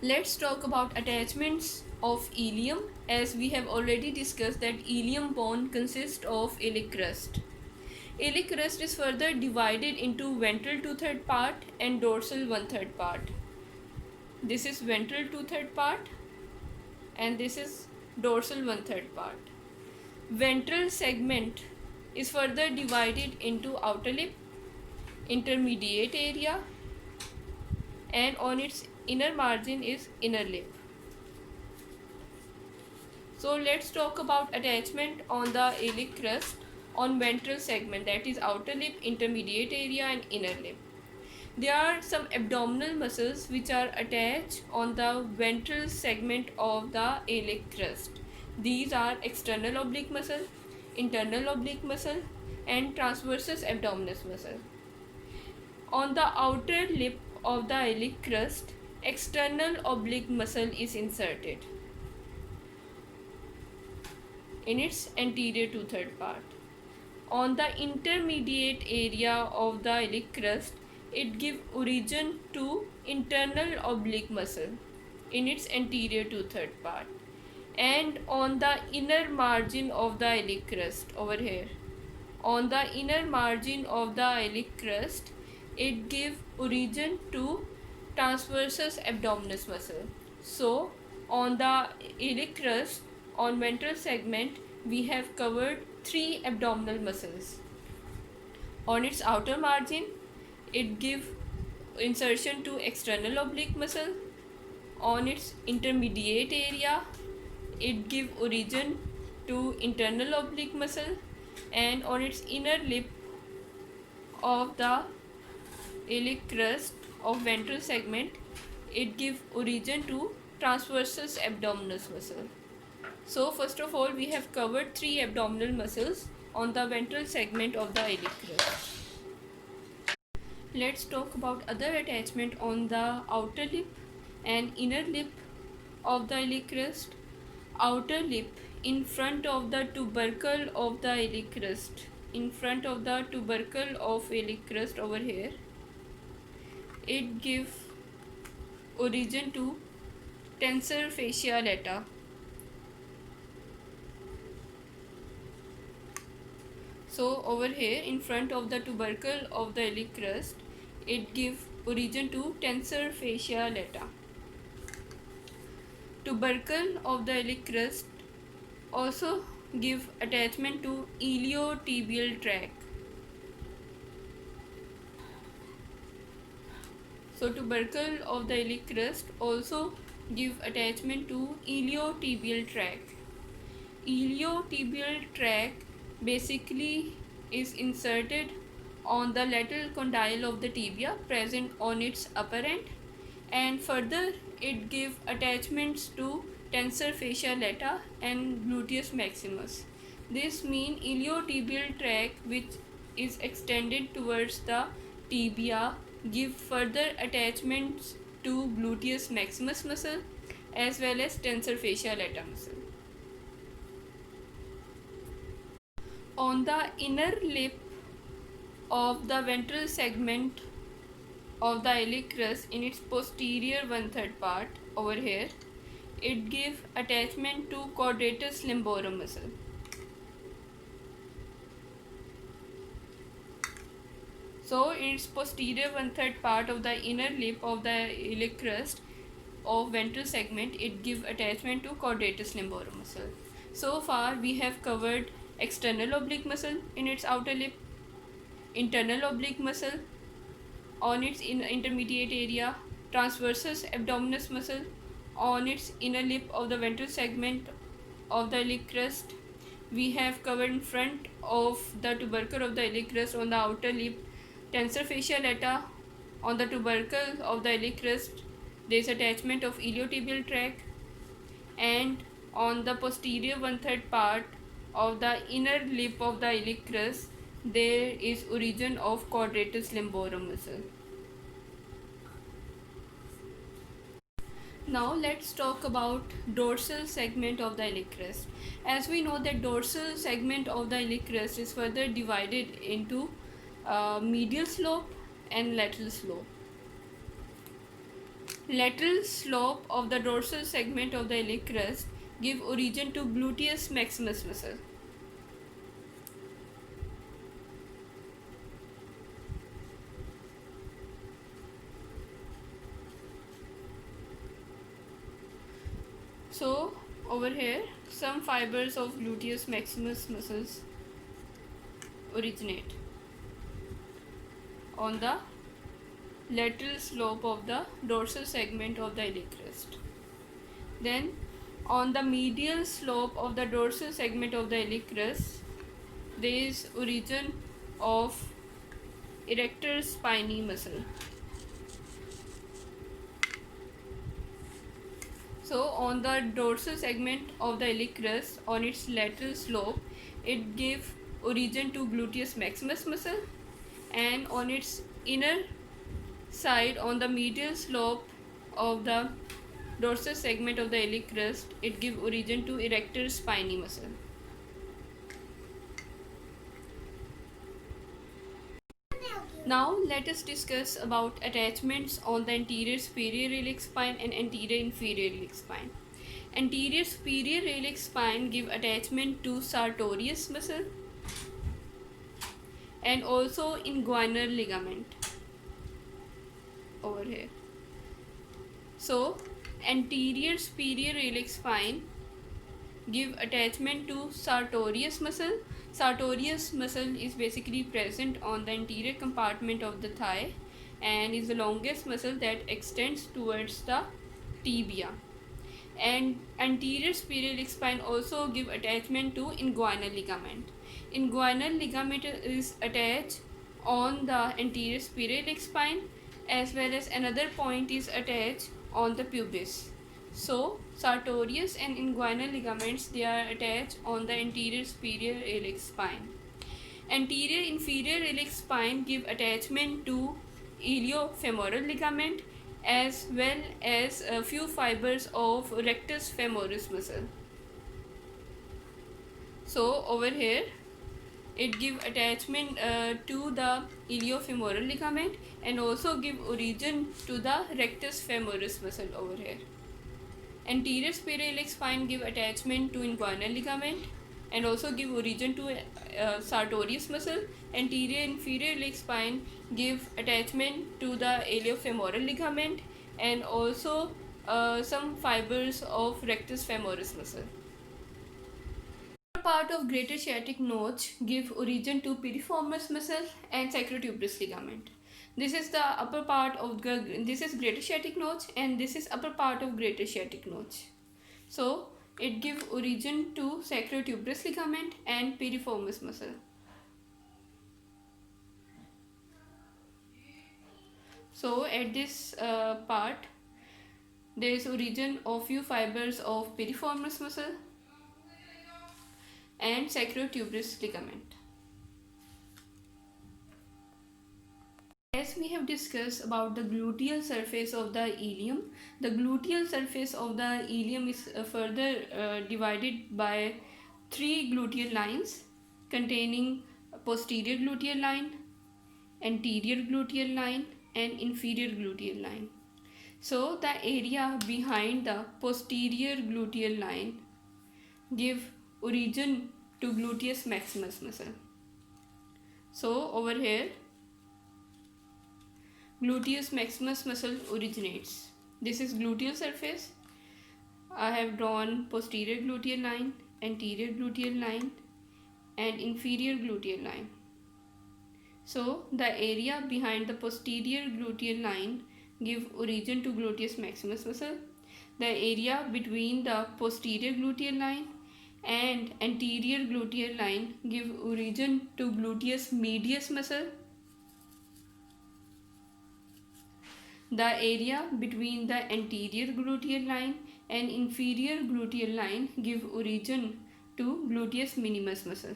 Let's talk about attachments of ileum, as we have already discussed that ileum bone consists of iliac crust. Iliac crust is further divided into ventral 2/3 part and dorsal 1/3 part. This is ventral 2/3 part and this is dorsal 1/3 part. Ventral segment is further divided into outer lip, intermediate area, and on its inner margin is inner lip. So let's talk about attachment on the iliac crust on ventral segment, that is outer lip, intermediate area and inner lip. There are some abdominal muscles which are attached on the ventral segment of the iliac crust. These are external oblique muscle, internal oblique muscle and transversus abdominis muscle. On the outer lip of the iliac crust, external oblique muscle is inserted in its anterior 2/3 part. On the intermediate area of the iliac crust, it gives origin to internal oblique muscle in its anterior 2/3 part. And on the inner margin of the iliac crust, over here, on the inner margin of the iliac crust, it gives origin to transversus abdominis muscle. So on the iliac crust, on ventral segment, we have covered 3 abdominal muscles. On its outer margin, it gives insertion to external oblique muscle. On its intermediate area, it gives origin to internal oblique muscle, and on its inner lip of the iliac crust of ventral segment, it gives origin to transversus abdominis muscle. So first of all, we have covered 3 abdominal muscles on the ventral segment of the iliac crust. Let's talk about other attachment on the outer lip and inner lip of the iliac crust. Outer lip, in front of the tubercle of the iliac crust, in front of the tubercle of iliac crust over here, it gives origin to tensor fascia lata. So over here, in front of the tubercle of the iliac crust, it gives origin to tensor fascia lata. Tubercle of the iliac crust also give attachment to iliotibial tract. So tubercle of the iliac crust also give attachment to iliotibial tract. Iliotibial tract basically is inserted on the lateral condyle of the tibia, present on its upper end, and further it gives attachments to tensor fascia lata and gluteus maximus. This means iliotibial tract, which is extended towards the tibia, give further attachments to gluteus maximus muscle as well as tensor fascia lata muscle. On the inner lip of the ventral segment of the iliac crust, in its posterior 1/3 part over here, it gives attachment to quadratus lumborum muscle. So in its posterior 1/3 part of the inner lip of the iliac crust of ventral segment, it gives attachment to quadratus lumborum muscle. So far we have covered external oblique muscle in its outer lip, internal oblique muscle on its intermediate area, transversus abdominis muscle on its inner lip of the ventral segment of the iliac crust. We have covered in front of the tubercle of the iliac crust on the outer lip, tensor fascia lata. On the tubercle of the iliac crust, there is attachment of iliotibial tract, and on the posterior 1/3 part of the inner lip of the iliac crust, there is origin of quadratus lumborum muscle. Now let's talk about dorsal segment of the iliac crest. As we know that dorsal segment of the iliac crest is further divided into medial slope and lateral slope. Lateral slope of the dorsal segment of the iliac crest give origin to gluteus maximus muscle. So over here some fibers of gluteus maximus muscles originate on the lateral slope of the dorsal segment of the iliac crest. Then on the medial slope of the dorsal segment of the iliac crest there is origin of erector spinae muscle. So on the dorsal segment of the iliac crest on its lateral slope it gives origin to gluteus maximus muscle, and on its inner side on the medial slope of the dorsal segment of the iliac crest it gives origin to erector spinae muscle. Now let us discuss about attachments on the anterior superior iliac spine and anterior inferior iliac spine. Anterior superior iliac spine give attachment to sartorius muscle and also inguinal ligament over here. So anterior superior iliac spine give attachment to sartorius muscle. Sartorius muscle is basically present on the anterior compartment of the thigh and is the longest muscle that extends towards the tibia. And anterior superior iliac spine also give attachment to inguinal ligament. Inguinal ligament is attached on the anterior superior iliac spine, as well as another point is attached on the pubis. So sartorius and inguinal ligaments, they are attached on the anterior superior iliac spine. Anterior inferior iliac spine give attachment to iliofemoral ligament as well as a few fibers of rectus femoris muscle. So over here it give attachment to the iliofemoral ligament and also give origin to the rectus femoris muscle over here. Anterior superior iliac spine give attachment to inguinal ligament and also give origin to sartorius muscle. Anterior inferior iliac spine give attachment to the iliofemoral ligament and also some fibers of rectus femoris muscle. Part of greater sciatic notch give origin to piriformis muscle and sacrotuberous ligament. This is the upper part of this is greater sciatic notch and this is upper part of greater sciatic notch. So it give origin to sacrotuberous ligament and piriformis muscle. So at this part there is origin of few fibers of piriformis muscle and sacrotuberous ligament. As we have discussed about the gluteal surface of the ilium, the gluteal surface of the ilium is further divided by three gluteal lines containing posterior gluteal line, anterior gluteal line and inferior gluteal line. So the area behind the posterior gluteal line give origin to gluteus maximus muscle. So over here gluteus maximus muscle originates. This is gluteal surface. I have drawn posterior gluteal line, anterior gluteal line and inferior gluteal line. So the area behind the posterior gluteal line give origin to gluteus maximus muscle. The area between the posterior gluteal line and anterior gluteal line give origin to gluteus medius muscle. The area between the anterior gluteal line and inferior gluteal line give origin to gluteus minimus muscle.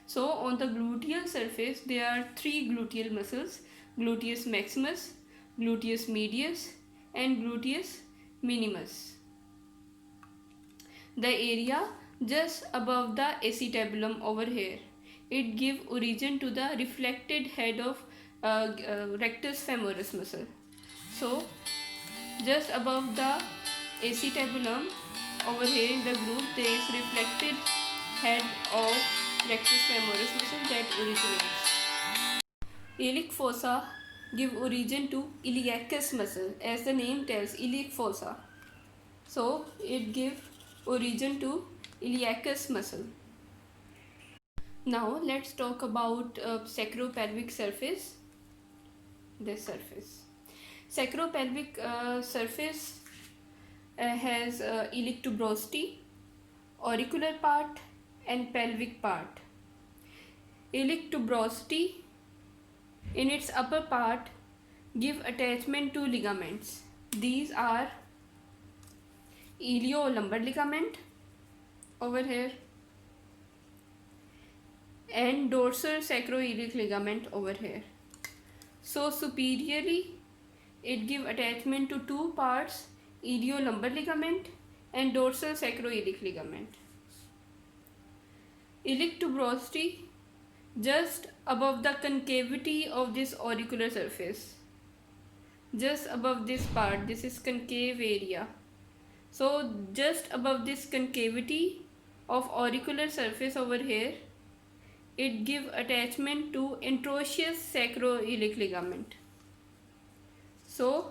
So on the gluteal surface there are three gluteal muscles: gluteus maximus, gluteus medius and gluteus minimus. The area just above the acetabulum over here, it give origin to the reflected head of rectus femoris muscle. So just above the acetabulum, over here in the group, there is reflected head of rectus femoris muscle that originates. Iliac fossa give origin to iliacus muscle, as the name tells, iliac fossa. So it give origin to iliacus muscle. Now let's talk about sacropelvic surface. This surface. Sacropelvic surface has iliac tuberosity, auricular part and pelvic part. Iliac tuberosity in its upper part give attachment to ligaments. These are iliolumbar ligament over here and dorsal sacroiliac ligament over here. So superiorly it give attachment to two parts, iliolumbar ligament and dorsal sacroiliac ligament. Iliac tuberosity just above the concavity of this auricular surface. Just above this part, this is concave area. So just above this concavity of auricular surface over here, it give attachment to introitious sacroiliac ligament. So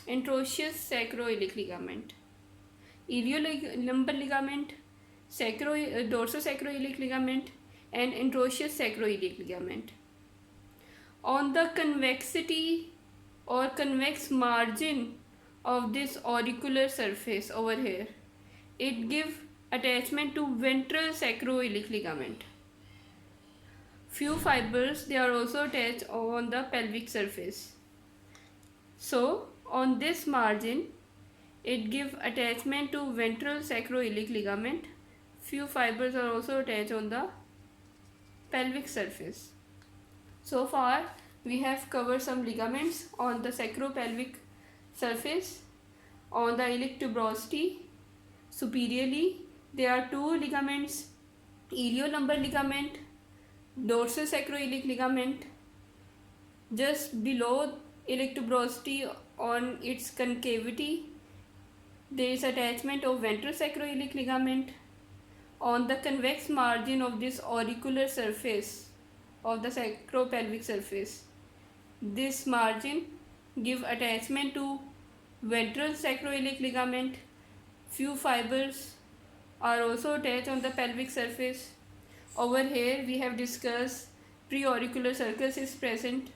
introitious sacroiliac ligament, iliolumbar ligament, dorsosacroiliac ligament and introitious sacroiliac ligament. On the convexity or convex margin of this auricular surface over here, it give attachment to ventral sacroiliac ligament. Few fibers, they are also attached on the pelvic surface. So on this margin, it give attachment to ventral sacroiliac ligament. Few fibers are also attached on the pelvic surface. So far we have covered some ligaments on the sacropelvic surface. On the iliac tuberosity, superiorly there are two ligaments, iliolumbar ligament, dorsal sacroiliac ligament. Just below iliac tuberosity, on its concavity, there is attachment of ventral sacroiliac ligament. On the convex margin of this auricular surface of the sacropelvic surface, this margin give attachment to ventral sacroiliac ligament. Few fibers are also attached on the pelvic surface. Over here we have discussed preauricular sulcus is present,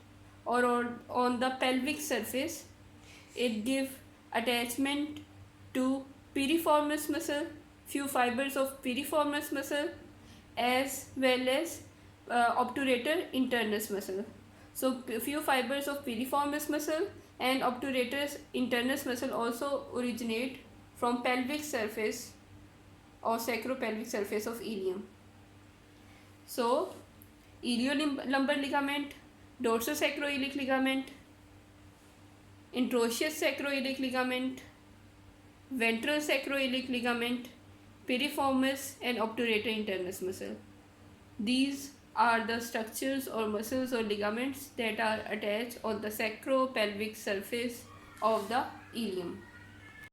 or on the pelvic surface it give attachment to piriformis muscle, few fibers of piriformis muscle as well as obturator internus muscle. So few fibers of piriformis muscle and obturator internus muscle also originate from pelvic surface or sacropelvic surface of ilium. So iliolumbar ligament, dorsosacroiliac ligament, introitious sacroiliac ligament, ventral sacroiliac ligament, piriformis and obturator internus muscle. These are the structures or muscles or ligaments that are attached on the sacropelvic surface of the ilium.